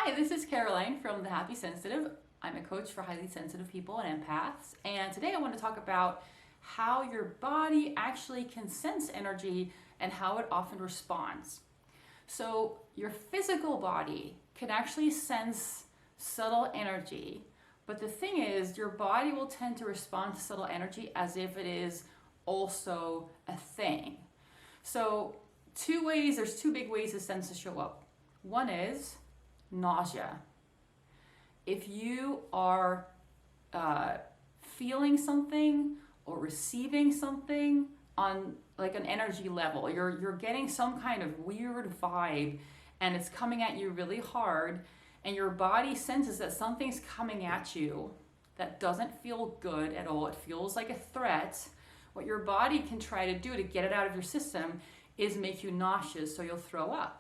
Hi, this is Caroline from The Happy Sensitive. I'm a coach for highly sensitive people and empaths. And today I want to talk about how your body actually can sense energy and how it often responds. So your physical body can actually sense subtle energy, but the thing is your body will tend to respond to subtle energy as if it is also a thing. So there's two big ways the senses show up. One is nausea. If you are feeling something or receiving something on like an energy level, you're getting some kind of weird vibe and it's coming at you really hard, and your body senses that something's coming at you that doesn't feel good at all, it feels like a threat, what your body can try to do to get it out of your system is make you nauseous so you'll throw up.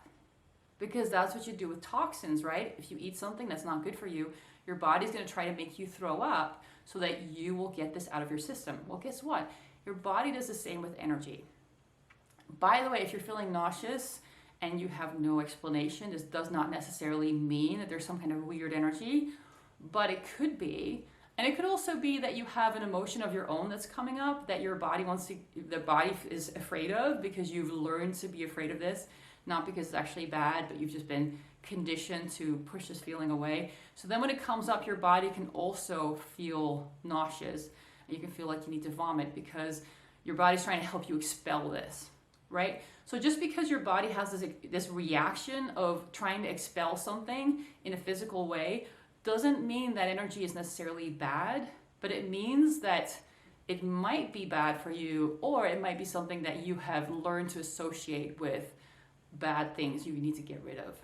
Because that's what you do with toxins, right? If you eat something that's not good for you, your body's gonna try to make you throw up so that you will get this out of your system. Well, guess what? Your body does the same with energy. By the way, if you're feeling nauseous and you have no explanation, this does not necessarily mean that there's some kind of weird energy, but it could be. And it could also be that you have an emotion of your own that's coming up that your body the body is afraid of because you've learned to be afraid of this. Not because it's actually bad, but you've just been conditioned to push this feeling away. So then when it comes up, your body can also feel nauseous. And you can feel like you need to vomit because your body's trying to help you expel this, right? So just because your body has this reaction of trying to expel something in a physical way doesn't mean that energy is necessarily bad, but it means that it might be bad for you, or it might be something that you have learned to associate with bad things you need to get rid of.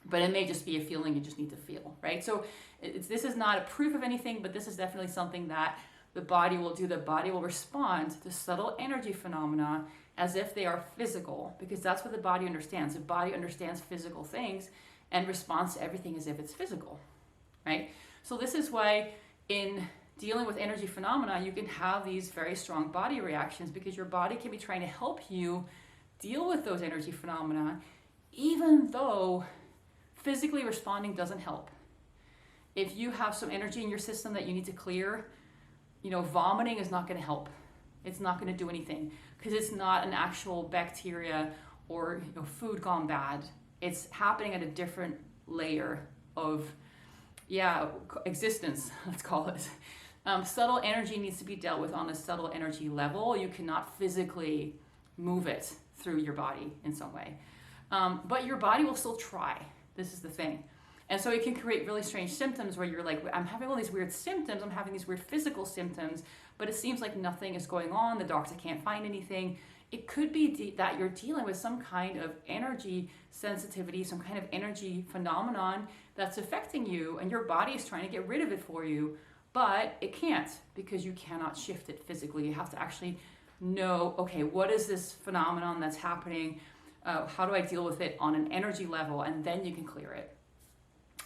But it may just be a feeling you just need to feel, right? So this is not a proof of anything, but this is definitely something that the body will do. The body will respond to subtle energy phenomena as if they are physical, because that's what the body understands. The body understands physical things and responds to everything as if it's physical, right? So this is why in dealing with energy phenomena, you can have these very strong body reactions because your body can be trying to help you deal with those energy phenomena, even though physically responding doesn't help. If you have some energy in your system that you need to clear, vomiting is not going to help. It's not going to do anything because it's not an actual bacteria or food gone bad. It's happening at a different layer of existence, let's call it. Subtle energy needs to be dealt with on a subtle energy level. You cannot physically move it through your body in some way. But your body will still try. This is the thing. And so it can create really strange symptoms where you're like, I'm having all these weird symptoms, I'm having these weird physical symptoms, but it seems like nothing is going on, the doctor can't find anything. It could be that you're dealing with some kind of energy sensitivity, some kind of energy phenomenon that's affecting you, and your body is trying to get rid of it for you, but it can't because you cannot shift it physically. You have to actually know, okay, what is this phenomenon that's happening? How do I deal with it on an energy level? And then you can clear it.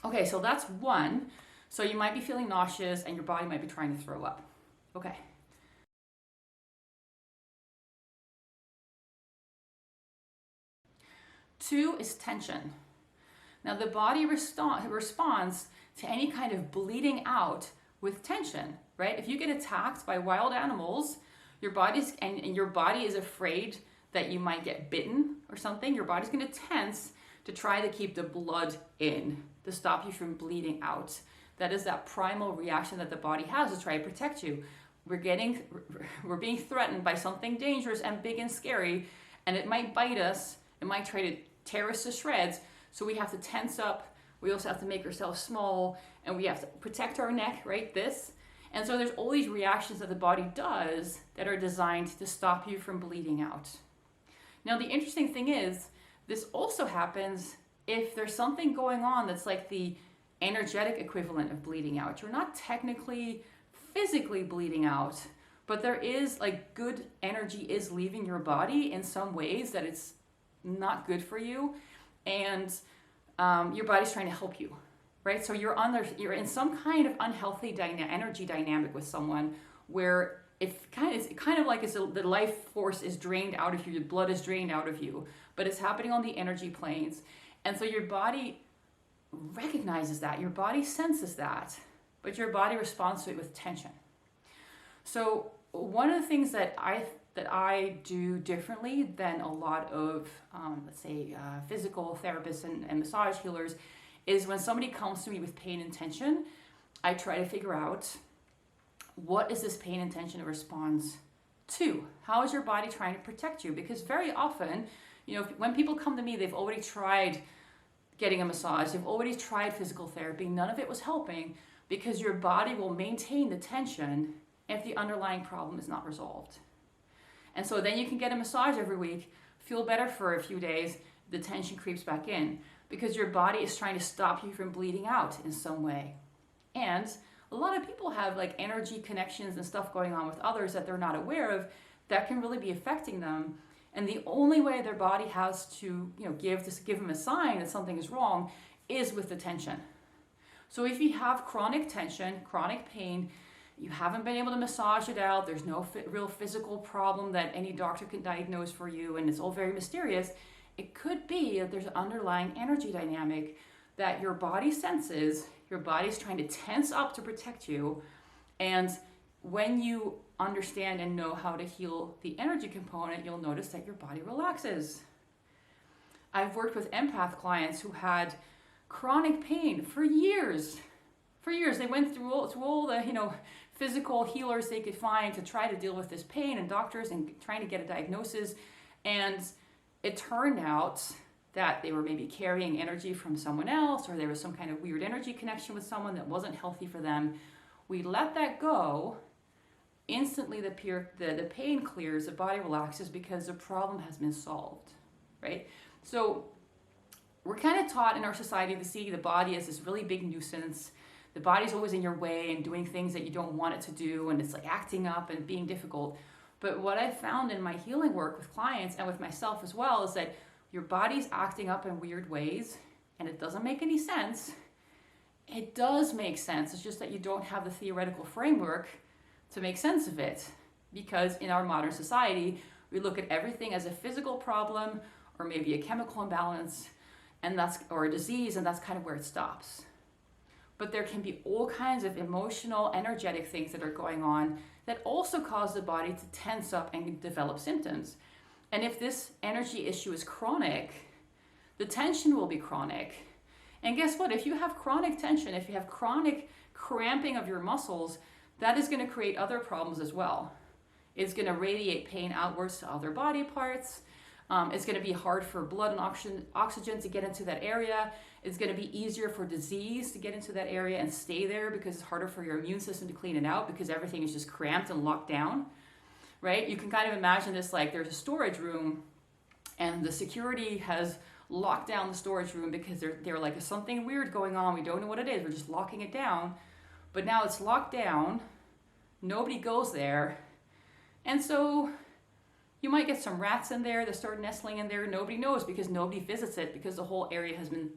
Okay, so that's one. So you might be feeling nauseous and your body might be trying to throw up. Okay. Two is tension. Now the body responds to any kind of bleeding out with tension, right? If you get attacked by wild animals, your body is afraid that you might get bitten or something, your body's going to tense to try to keep the blood in, to stop you from bleeding out. That is that primal reaction that the body has to try to protect you. We're being threatened by something dangerous and big and scary, and it might bite us, it might try to tear us to shreds, so we have to tense up. We also have to make ourselves small, and we have to protect our neck, right? This. And so there's all these reactions that the body does that are designed to stop you from bleeding out. Now, the interesting thing is, this also happens if there's something going on that's like the energetic equivalent of bleeding out. You're not technically physically bleeding out, but there is like good energy is leaving your body in some ways that it's not good for you. And your body's trying to help you. Right? So you're in some kind of unhealthy energy dynamic with someone where it's kind of like the life force is drained out of you, the blood is drained out of you, but it's happening on the energy planes. And so your body recognizes that, your body senses that, but your body responds to it with tension. So one of the things that I do differently than a lot of, let's say, physical therapists and massage healers is when somebody comes to me with pain and tension, I try to figure out, what is this pain and tension a response to? How is your body trying to protect you? Because very often, when people come to me, they've already tried getting a massage, they've already tried physical therapy, none of it was helping, because your body will maintain the tension if the underlying problem is not resolved. And so then you can get a massage every week, feel better for a few days, the tension creeps back in, because your body is trying to stop you from bleeding out in some way. And a lot of people have like energy connections and stuff going on with others that they're not aware of that can really be affecting them. And the only way their body has to, give them a sign that something is wrong is with the tension. So if you have chronic tension, chronic pain, you haven't been able to massage it out, there's no real physical problem that any doctor can diagnose for you, and it's all very mysterious, it could be that there's an underlying energy dynamic that your body senses. Your body's trying to tense up to protect you, and when you understand and know how to heal the energy component, you'll notice that your body relaxes. I've worked with empath clients who had chronic pain for years. They went through all the physical healers they could find to try to deal with this pain, and doctors, and trying to get a diagnosis, and it turned out that they were maybe carrying energy from someone else, or there was some kind of weird energy connection with someone that wasn't healthy for them. We let that go. Instantly the pain clears, the body relaxes, because the problem has been solved, right? So we're kind of taught in our society to see the body as this really big nuisance. The body's always in your way and doing things that you don't want it to do, and it's like acting up and being difficult. But what I've found in my healing work with clients and with myself as well is that your body's acting up in weird ways, and it doesn't make any sense. It does make sense. It's just that you don't have the theoretical framework to make sense of it, because in our modern society, we look at everything as a physical problem, or maybe a chemical imbalance, or a disease, and that's kind of where it stops. But there can be all kinds of emotional, energetic things that are going on that also cause the body to tense up and develop symptoms. And if this energy issue is chronic, the tension will be chronic. And guess what? If you have chronic tension, if you have chronic cramping of your muscles, that is going to create other problems as well. It's going to radiate pain outwards to other body parts. It's going to be hard for blood and oxygen to get into that area. It's going to be easier for disease to get into that area and stay there, because it's harder for your immune system to clean it out, because everything is just cramped and locked down, right? You can kind of imagine this like there's a storage room, and the security has locked down the storage room because they're like, something weird going on. We don't know what it is. We're just locking it down. But now it's locked down. Nobody goes there. And so you might get some rats in there that start nestling in there. Nobody knows, because nobody visits it, because the whole area has been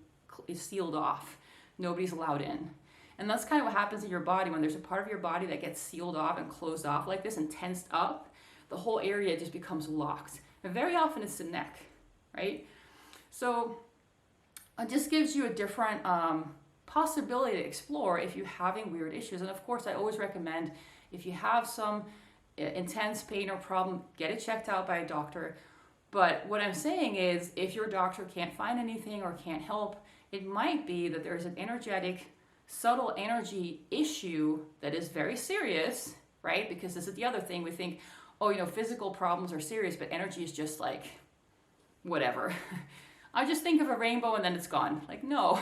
sealed off. Nobody's allowed in. And that's kind of what happens in your body when there's a part of your body that gets sealed off and closed off like this and tensed up. The whole area just becomes locked. And very often it's the neck, right? So it just gives you a different possibility to explore if you're having weird issues. And of course, I always recommend, if you have some intense pain or problem, get it checked out by a doctor. But what I'm saying is, if your doctor can't find anything or can't help, it might be that there's an energetic, subtle energy issue that is very serious, right? Because this is the other thing. We think, physical problems are serious, but energy is just like, whatever. I just think of a rainbow and then it's gone. Like, no.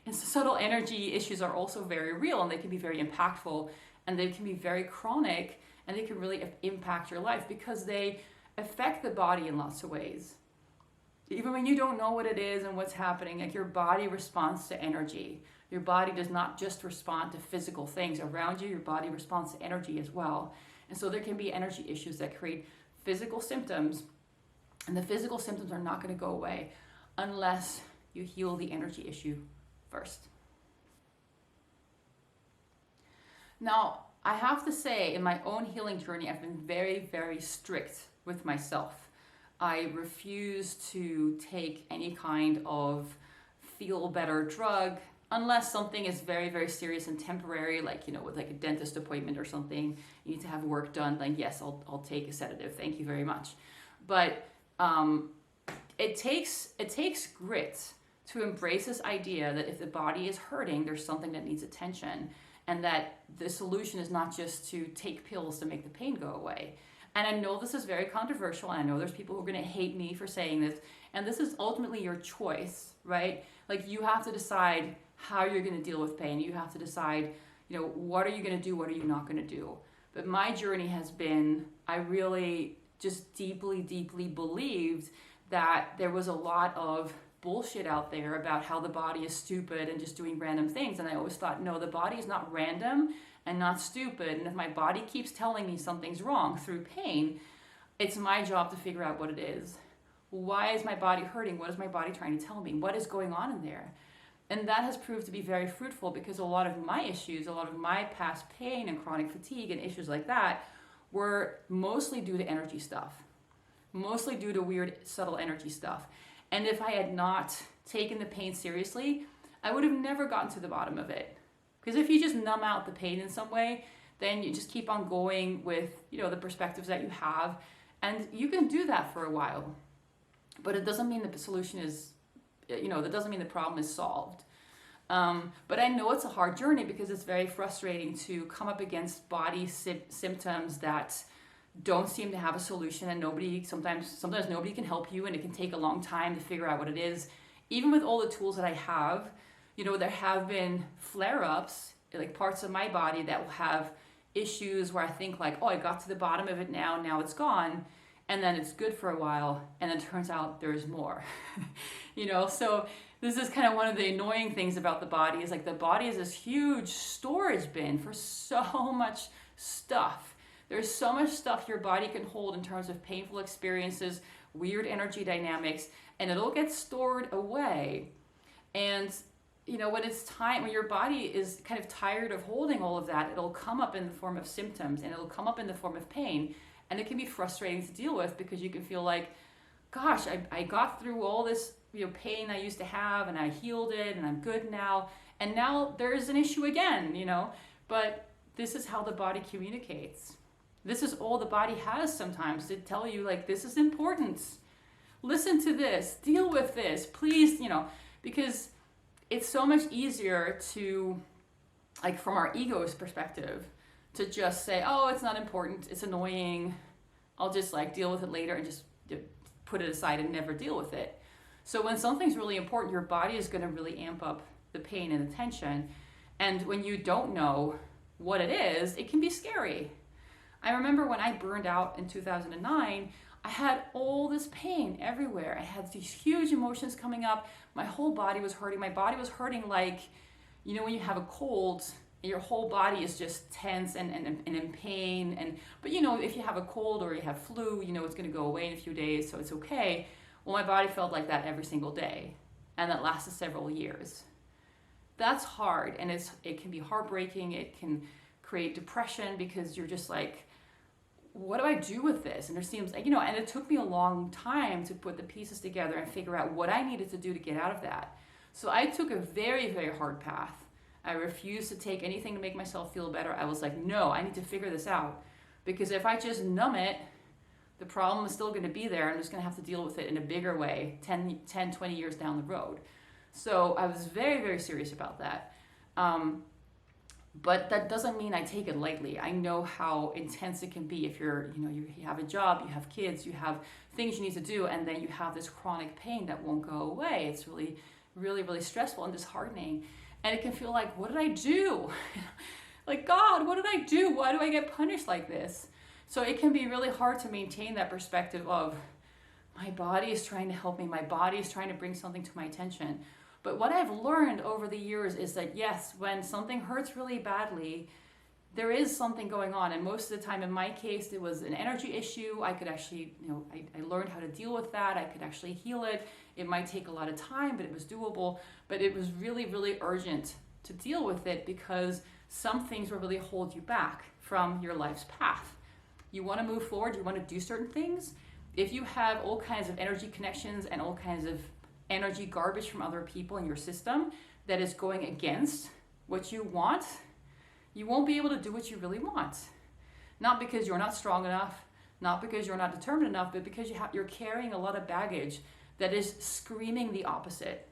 And so subtle energy issues are also very real, and they can be very impactful, and they can be very chronic, and they can really impact your life because they affect the body in lots of ways. Even when you don't know what it is and what's happening, like, your body responds to energy. Your body does not just respond to physical things around you, your body responds to energy as well. And so there can be energy issues that create physical symptoms, and the physical symptoms are not going to go away unless you heal the energy issue first. Now, I have to say, in my own healing journey, I've been very, very strict with myself. I refuse to take any kind of feel better drug, unless something is very, very serious and temporary, like, you know, with like a dentist appointment or something, you need to have work done, like, yes, I'll take a sedative, thank you very much. But it takes grit to embrace this idea that if the body is hurting, there's something that needs attention, and that the solution is not just to take pills to make the pain go away. And I know this is very controversial, and I know there's people who are going to hate me for saying this, and this is ultimately your choice, right? Like, you have to decide how you're going to deal with pain. You have to decide, you know, what are you going to do, what are you not going to do. But my journey has been, I really just deeply, deeply believed that there was a lot of bullshit out there about how the body is stupid and just doing random things. And I always thought, no, the body is not random and not stupid. And if my body keeps telling me something's wrong through pain, it's my job to figure out what it is. Why is my body hurting? What is my body trying to tell me? What is going on in there? And that has proved to be very fruitful, because a lot of my issues, a lot of my past pain and chronic fatigue and issues like that were mostly due to energy stuff, mostly due to weird, subtle energy stuff. And if I had not taken the pain seriously, I would have never gotten to the bottom of it. Because if you just numb out the pain in some way, then you just keep on going with, you know, the perspectives that you have. And you can do that for a while. But it doesn't mean the solution is, you know, that doesn't mean the problem is solved. But I know it's a hard journey, because it's very frustrating to come up against body symptoms that don't seem to have a solution, and sometimes nobody can help you, and it can take a long time to figure out what it is. Even with all the tools that I have, you know, there have been flare-ups, like parts of my body that will have issues where I think like, oh, I got to the bottom of it now it's gone, and then it's good for a while, and then it turns out there's more. You know, so this is kind of one of the annoying things about the body, is like the body is this huge storage bin for so much stuff. There's so much stuff your body can hold in terms of painful experiences, weird energy dynamics, and it'll get stored away. And, you know, when it's time, when your body is kind of tired of holding all of that, it'll come up in the form of symptoms, and it'll come up in the form of pain. And it can be frustrating to deal with, because you can feel like, gosh, I got through all this, you know, pain I used to have, and I healed it, and I'm good now. And now there's an issue again, you know. But this is how the body communicates. This is all the body has sometimes, to tell you, like, this is important. Listen to this, deal with this, please, you know, because it's so much easier to, like, from our ego's perspective, to just say, oh, it's not important, it's annoying, I'll just like deal with it later, and just put it aside and never deal with it. So when something's really important, your body is going to really amp up the pain and the tension. And when you don't know what it is, it can be scary. I remember when I burned out in 2009, I had all this pain everywhere. I had these huge emotions coming up. My whole body was hurting. My body was hurting like, you know, when you have a cold, your whole body is just tense and in pain. But you know, if you have a cold or you have flu, you know it's going to go away in a few days, so it's okay. Well, my body felt like that every single day, and that lasted several years. That's hard, and it can be heartbreaking. It can create depression, because you're just like, what do I do with this? And there seems like, you know, and it took me a long time to put the pieces together and figure out what I needed to do to get out of that. So I took a very, very hard path. I refused to take anything to make myself feel better. I was like, no, I need to figure this out, because if I just numb it, the problem is still going to be there. I'm just going to have to deal with it in a bigger way 10, 20 years down the road. So I was very, very serious about that. But that doesn't mean I take it lightly. I know how intense it can be if you have a job, you have kids, you have things you need to do, and then you have this chronic pain that won't go away. It's really, really, really stressful and disheartening. And it can feel like, what did I do? Like, God, what did I do? Why do I get punished like this? So it can be really hard to maintain that perspective of, my body is trying to help me. My body is trying to bring something to my attention. But what I've learned over the years is that, yes, when something hurts really badly, there is something going on. And most of the time, in my case, it was an energy issue. I could actually, I learned how to deal with that. I could actually heal it. It might take a lot of time, but it was doable. But it was really, really urgent to deal with it, because some things will really hold you back from your life's path. You want to move forward. You want to do certain things. If you have all kinds of energy connections and all kinds of energy garbage from other people in your system that is going against what you want, you won't be able to do what you really want. Not because you're not strong enough, not because you're not determined enough, but because you're carrying a lot of baggage that is screaming the opposite.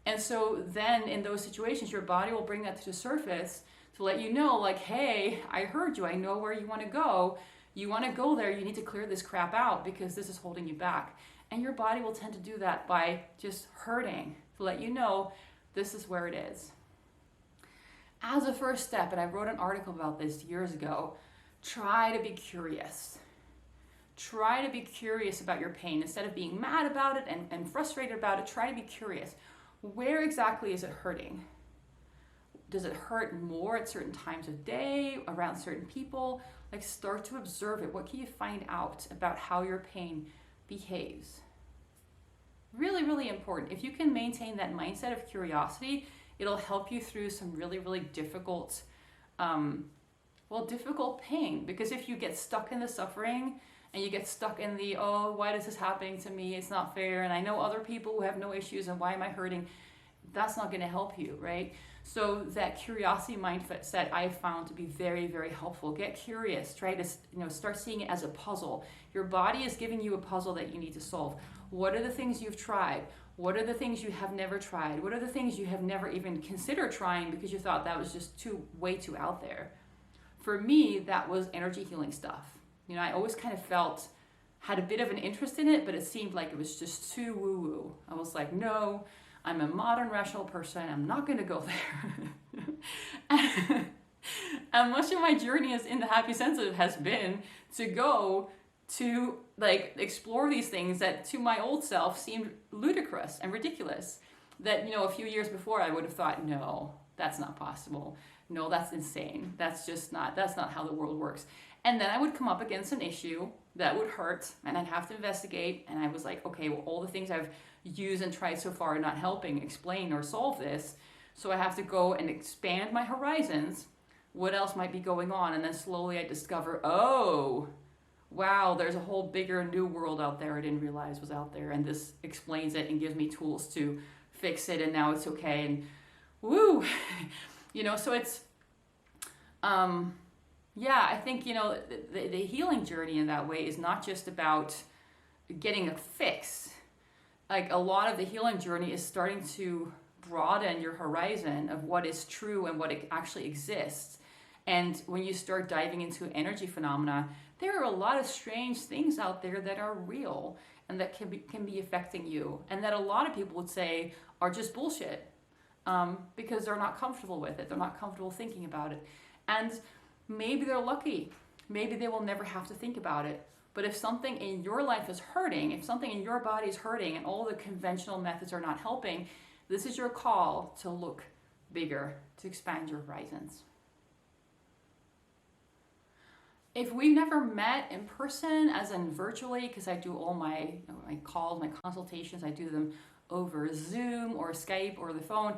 And so then in those situations, your body will bring that to the surface to let you know, like, hey, I heard you. I know where you want to go. You want to go there. You need to clear this crap out because this is holding you back. And your body will tend to do that by just hurting to let you know this is where it is. As a first step, and I wrote an article about this years ago, try to be curious. Try to be curious about your pain. Instead of being mad about it and frustrated about it, try to be curious. Where exactly is it hurting? Does it hurt more at certain times of day, around certain people? Like, start to observe it. What can you find out about how your pain behaves? Really, really important. If you can maintain that mindset of curiosity, it'll help you through some really, really difficult, difficult pain. Because if you get stuck in the suffering and you get stuck in the, oh, why is this happening to me? It's not fair. And I know other people who have no issues and why am I hurting? That's not going to help you, right? So that curiosity mindset I found to be very, very helpful. Get curious. Try to start seeing it as a puzzle. Your body is giving you a puzzle that you need to solve. What are the things you've tried? What are the things you have never tried? What are the things you have never even considered trying because you thought that was just way too out there? For me, that was energy healing stuff. I always kind of had a bit of an interest in it, but it seemed like it was just too woo-woo. I was like, no, I'm a modern, rational person. I'm not going to go there. And much of my journey as in the Happy Sensitive has been to go to explore these things that to my old self seemed ludicrous and ridiculous. That, a few years before I would have thought, no, that's not possible. No, that's insane. That's not how the world works. And then I would come up against an issue that would hurt and I'd have to investigate. And I was like, okay, well, all the things I've used and tried so far are not helping explain or solve this. So I have to go and expand my horizons. What else might be going on? And then slowly I discover, oh, wow, there's a whole bigger new world out there I didn't realize was out there. And this explains it and gives me tools to fix it. And now it's okay. And woo, so it's, I think, the healing journey in that way is not just about getting a fix. Like, a lot of the healing journey is starting to broaden your horizon of what is true and what actually exists. And when you start diving into energy phenomena, there are a lot of strange things out there that are real and that can be affecting you, and that a lot of people would say are just bullshit because they're not comfortable with it. They're not comfortable thinking about it. And maybe they're lucky. Maybe they will never have to think about it. But if something in your life is hurting, if something in your body is hurting and all the conventional methods are not helping, this is your call to look bigger, to expand your horizons. If we've never met in person, as in virtually, because I do all my calls, my consultations, I do them over Zoom or Skype or the phone,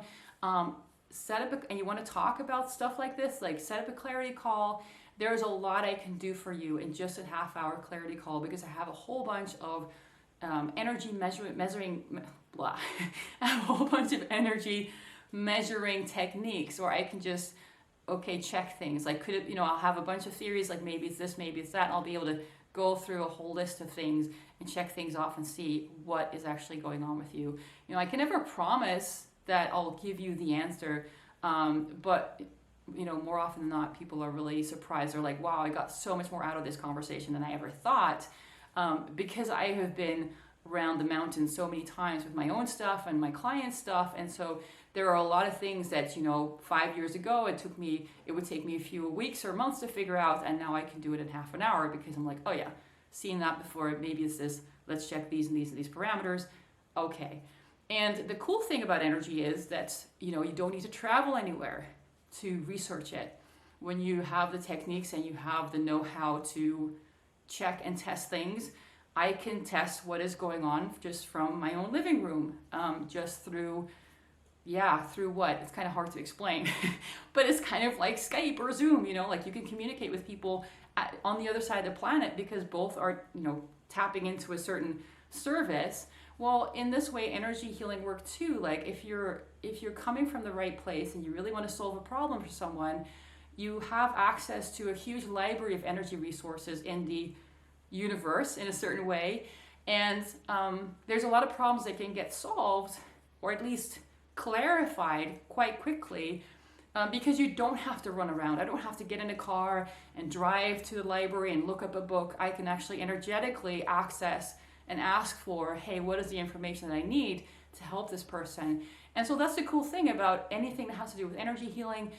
set up and you want to talk about stuff like this, like set up a clarity call. There's a lot I can do for you in just a half-hour clarity call because I have a whole bunch of energy measuring I have a whole bunch of energy measuring techniques where I can just check things. Like, could it, I'll have a bunch of theories, like maybe it's this, maybe it's that, and I'll be able to go through a whole list of things and check things off and see what is actually going on with you. I can never promise that I'll give you the answer, but more often than not, people are really surprised. They're like, wow, I got so much more out of this conversation than I ever thought, because I have been around the mountain so many times with my own stuff and my clients' stuff. And so there are a lot of things that, 5 years ago, it would take me a few weeks or months to figure out. And now I can do it in half an hour because I'm like, oh yeah, seen that before. Maybe it's this, let's check these and these and these parameters. Okay. And the cool thing about energy is that, you don't need to travel anywhere to research it. When you have the techniques and you have the know-how to check and test things, I can test what is going on just from my own living room, just through what? It's kind of hard to explain, but it's kind of like Skype or Zoom, like you can communicate with people on the other side of the planet because both are, tapping into a certain service Well, in this way, energy healing work too. Like if you're coming from the right place and you really want to solve a problem for someone, you have access to a huge library of energy resources in the universe in a certain way. And there's a lot of problems that can get solved, or at least clarified quite quickly, because you don't have to run around. I don't have to get in a car and drive to the library and look up a book. I can actually energetically access and ask for, hey, what is the information that I need to help this person? And so that's the cool thing about anything that has to do with energy healing.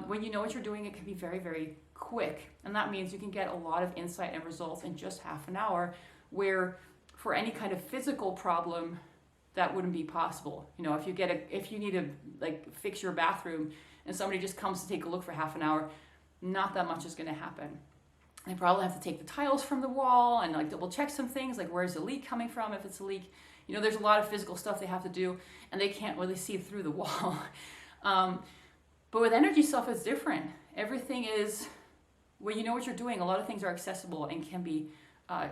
When you know what you're doing, it can be very, very quick. And that means you can get a lot of insight and results in just half an hour, where for any kind of physical problem, that wouldn't be possible. You know, if you need to like fix your bathroom and somebody just comes to take a look for half an hour, not that much is going to happen. They probably have to take the tiles from the wall and like double check some things, like where's the leak coming from if it's a leak. You know, there's a lot of physical stuff they have to do, and they can't really see through the wall. But with energy stuff, it's different. Everything is, when you know what you're doing, a lot of things are accessible and can be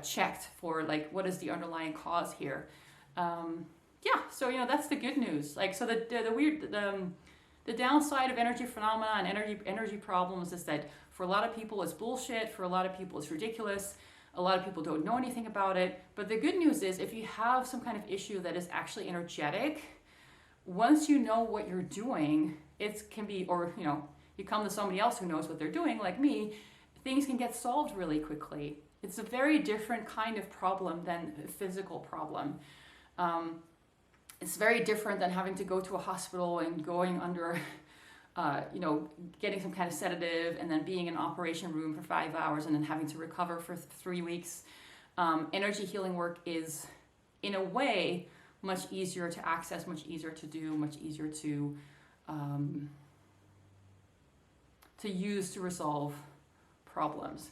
checked for like, what is the underlying cause here? Yeah, so you know, that's the good news. Like, so the downside of energy phenomena and energy problems is that for a lot of people it's bullshit, for a lot of people it's ridiculous, a lot of people don't know anything about it. But the good news is, if you have some kind of issue that is actually energetic, once you know what you're doing, it can be, or you know, you come to somebody else who knows what they're doing, like me, things can get solved really quickly. It's a very different kind of problem than a physical problem. It's very different than having to go to a hospital and going under, you know, getting some kind of sedative and then being in an operation room for 5 hours and then having to recover for 3 weeks. Energy healing work is, in a way, much easier to access, much easier to do, much easier to use to resolve problems.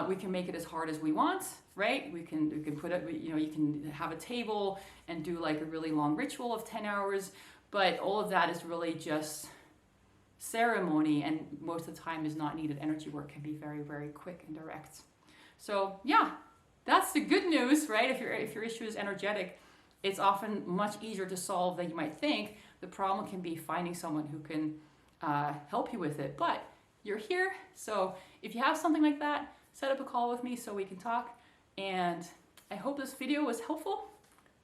We can make it as hard as we want, right? We can put it, you know, you can have a table and do like a really long ritual of 10 hours, but all of that is really just ceremony, and most of the time is not needed. Energy work can be very, very quick and direct. So yeah, that's the good news, right? If your issue is energetic, it's often much easier to solve than you might think. The problem can be finding someone who can help you with it, but you're here. So if you have something like that, set up a call with me so we can talk. And I hope this video was helpful.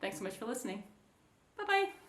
Thanks so much for listening. Bye-bye.